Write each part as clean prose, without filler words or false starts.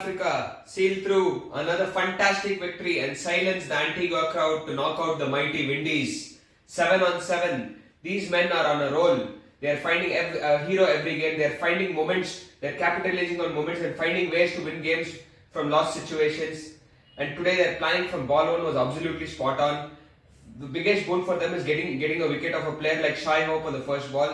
Africa sailed through another fantastic victory and silenced the Antigua crowd to knock out the mighty Windies. 7 on 7. These men are on a roll. They are finding a hero every game. They are finding moments. They are capitalizing on moments and finding ways to win games from lost situations. And today their planning from ball one was absolutely spot on. The biggest boon for them is getting a wicket of a player like Shai Hope on the first ball.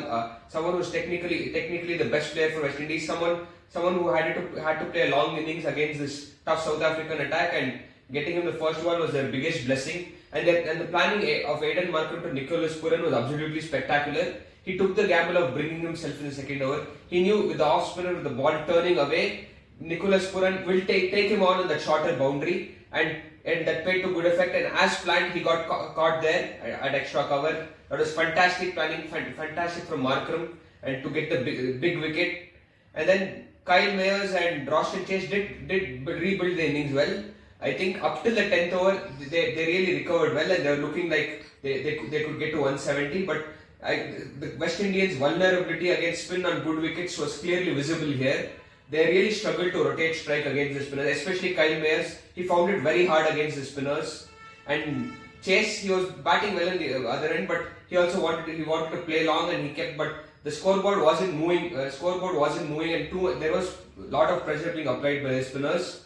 Someone who's technically the best player for West Indies. Someone who had to play long innings against this tough South African attack, and getting him the first ball was their biggest blessing. And the planning of Aiden Markram to Nicholas Pooran was absolutely spectacular. He took the gamble of bringing himself in the second over. He knew with the off spinner with the ball turning away, Nicholas Pooran will take him on that shorter boundary, and that paid to good effect. And as planned, he got caught there at extra cover. That was fantastic planning, fantastic from Markram, and to get the big wicket. And then Kyle Mayers and Roshan Chase did rebuild the innings well. I think up till the 10th over, they really recovered well, and they were looking like they could get to 170. But the West Indians' vulnerability against spin on good wickets was clearly visible here. They really struggled to rotate strike against the spinners, especially Kyle Mayers. He found it very hard against the spinners. And Chase, he was batting well on the other end, but he also wanted to play long, and he kept. But the scoreboard wasn't moving. And there was a lot of pressure being applied by the spinners,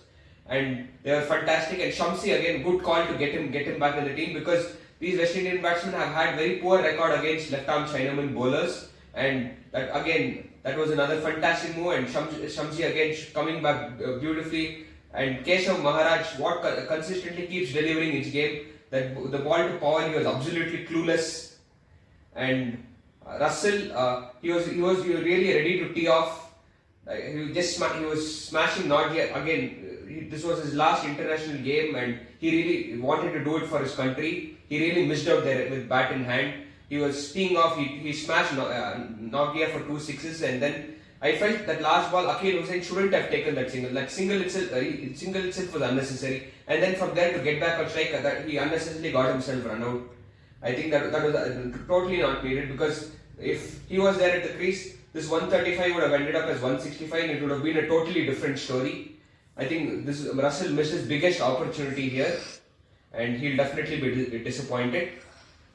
and they were fantastic. And Shamsi again, good call to get him back in the team, because these West Indian batsmen have had very poor record against left-arm Chinaman bowlers, and that was another fantastic move. And Shamsi again coming back beautifully. And Keshav Maharaj, what consistently keeps delivering each game. That the ball to Pawan, he was absolutely clueless. And Russell, he was really ready to tee off. He was smashing Nortje again. This was his last international game, and he really wanted to do it for his country. He really missed out there with bat in hand. He was teeing off. He smashed Nortje for 2 sixes, and then I felt that last ball Akeem Hussain shouldn't have taken that single. That single itself was unnecessary. And then from there to get back on strike, he unnecessarily got himself run out. I think that was totally not needed, because if he was there at the crease, this 135 would have ended up as 165, and it would have been a totally different story. I think Russell missed his biggest opportunity here, and he'll definitely be disappointed.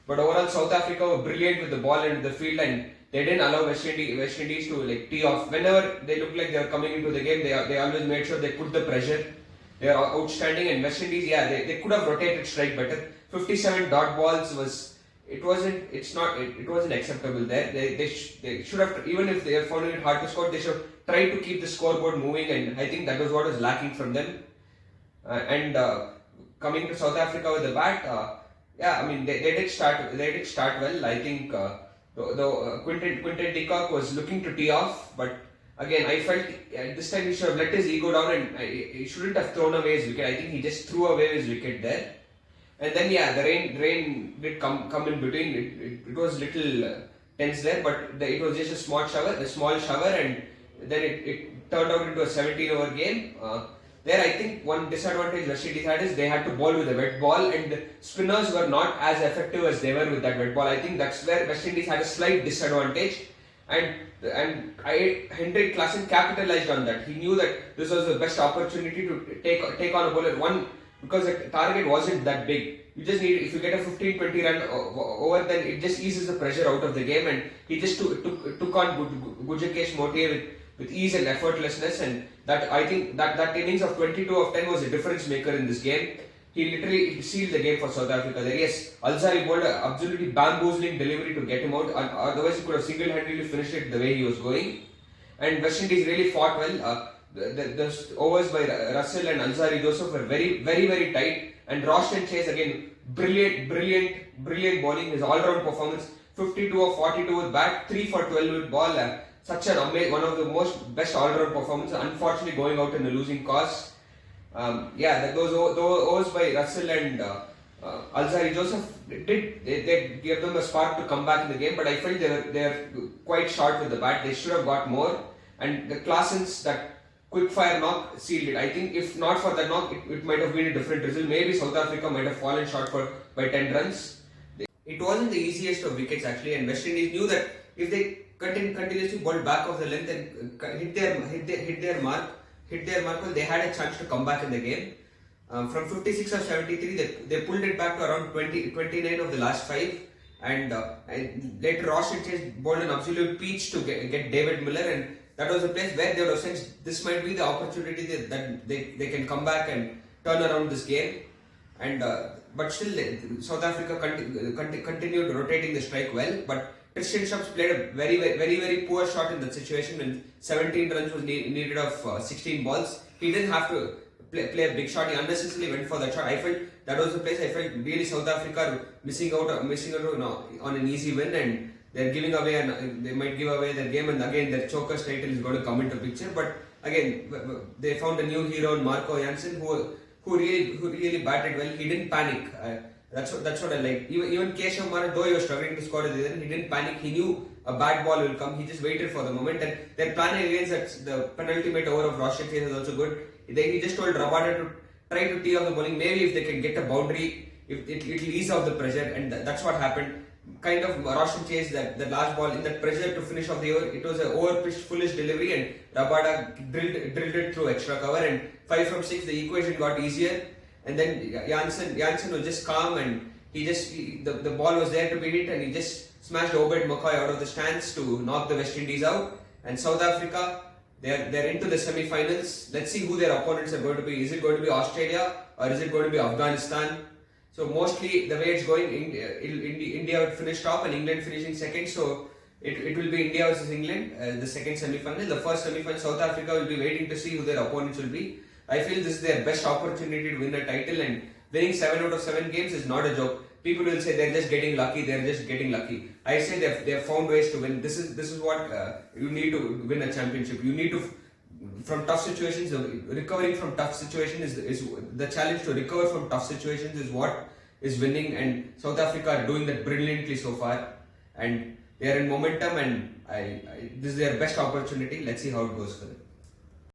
But overall, South Africa were brilliant with the ball and the field, and they didn't allow West Indies to tee off. Whenever they looked like they were coming into the game, they always made sure they put the pressure. They are outstanding, and West Indies, they could have rotated strike better. 57 dot balls wasn't acceptable there. They should have, even if they are finding it hard to score, they should try to keep the scoreboard moving, and I think that was what was lacking from them. Coming to South Africa with the bat, they did start well. I think Quinton de Kock was looking to tee off, but again I felt this time he should have let his ego down, and he shouldn't have thrown away his wicket. I think he just threw away his wicket there. And then the rain did come in between. It was little tense there, but it was just a small shower, and then it turned out into a 17-over game. There, I think one disadvantage West Indies had is they had to bowl with a wet ball, and the spinners were not as effective as they were with that wet ball. I think that's where West Indies had a slight disadvantage, and Hendrik Klaasen capitalized on that. He knew that this was the best opportunity to take on a bowler. One, because the target wasn't that big. You just need, if you get a 15-20 run over, then it just eases the pressure out of the game, and he just took on Gujakesh Motie with ease and effortlessness, and that I think that innings of 22 of 10 was a difference maker in this game. He literally sealed the game for South Africa there. Yes, Alzari bowled an absolutely bamboozling delivery to get him out, otherwise he could have single-handedly finished it the way he was going. And West Indies really fought well. The overs by Russell and Alzari Joseph were very, very, very tight, and Roshan Chase again, brilliant bowling. His all-round performance, 52 of 42 with bat, 3 for 12 with ball. Such an amazing, one of the best all-round performances. Unfortunately, going out in a losing cause. Those overs by Russell and Alzari Joseph they gave them a spark to come back in the game. But I felt they are quite short with the bat. They should have got more. And the Klaasen's that quick fire knock sealed it. I think if not for that knock, it might have been a different result. Maybe South Africa might have fallen short by 10 runs. It wasn't the easiest of wickets actually, and West Indies knew that if they continuously bowl back of the length and hit their mark, hit their mark, they had a chance to come back in the game. From 56 or 73, they pulled it back to around 29 of the last 5. And later Roshan Chase bowled an absolute peach to get David Miller, and that was a place where they would have sensed this might be the opportunity that they can come back and turn around this game. And but still, South Africa continued rotating the strike well. But Christian Stubbs played a very poor shot in that situation when 17 runs was needed of 16 balls. He didn't have to play a big shot. He unnecessarily went for that shot. I felt that was the place. I felt really South Africa missing out on an easy win, and they're giving away, and they might give away their game. And again, their chokers title is going to come into picture. But again, they found a new hero in Marco Jansen who really batted well. He didn't panic. That's what I like. Even Keshav Maharaj, though he was struggling to score at the end, he didn't panic. He knew a bad ball will come. He just waited for the moment. And their planning against the penultimate over of Roshan Chase is also good. He just told Rabada to try to tee off the bowling. Maybe if they can get a boundary, if it will ease off the pressure, and that's what happened. Kind of Roshan Chase the last ball in that pressure to finish off the over. It was an over-pitched, foolish delivery, and Rabada drilled it through extra cover. And 5 from 6, the equation got easier. And then Jansen was just calm, and the ball was there to be hit, and he just smashed Obed McCoy out of the stands to knock the West Indies out. And South Africa, they're into the semi-finals. Let's see who their opponents are going to be. Is it going to be Australia or is it going to be Afghanistan? So mostly the way it's going, India would finish top and England finishing second. So it will be India versus England, the second semi-final. The first semi-final, South Africa will be waiting to see who their opponents will be. I feel this is their best opportunity to win a title, and winning 7 out of 7 games is not a joke. People will say they're just getting lucky. I say they've found ways to win. This is what you need to win a championship. You need to, from tough situations, recovering from tough situations is the challenge. To recover from tough situations is what is winning, and South Africa are doing that brilliantly so far, and they are in momentum, and this is their best opportunity. Let's see how it goes for them.